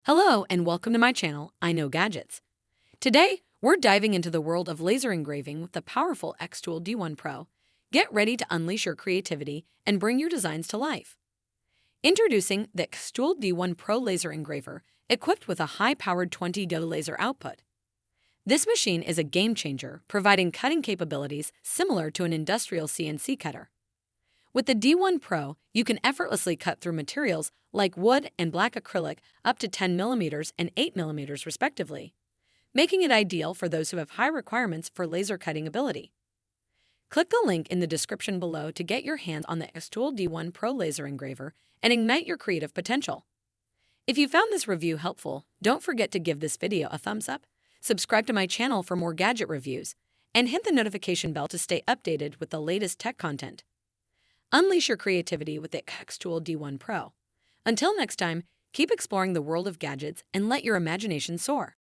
Hello and welcome to my channel, IKnowGadgets. Today, we're diving into the world of laser engraving with the powerful xTool D1 Pro. Get ready to unleash your creativity and bring your designs to life. Introducing the xTool D1 Pro Laser Engraver, equipped with a high-powered 20 DO laser output. This machine is a game-changer, providing cutting capabilities similar to an industrial CNC cutter. With the D1 Pro, you can effortlessly cut through materials like wood and black acrylic up to 10 millimeters and 8 millimeters respectively, making it ideal for those who have high requirements for laser cutting ability. Click the link in the description below to get your hands on the xTool D1 Pro Laser Engraver and ignite your creative potential. If you found this review helpful, don't forget to give this video a thumbs up, subscribe to my channel for more gadget reviews, and hit the notification bell to stay updated with the latest tech content. Unleash your creativity with the xTool D1 Pro. Until next time, keep exploring the world of gadgets and let your imagination soar.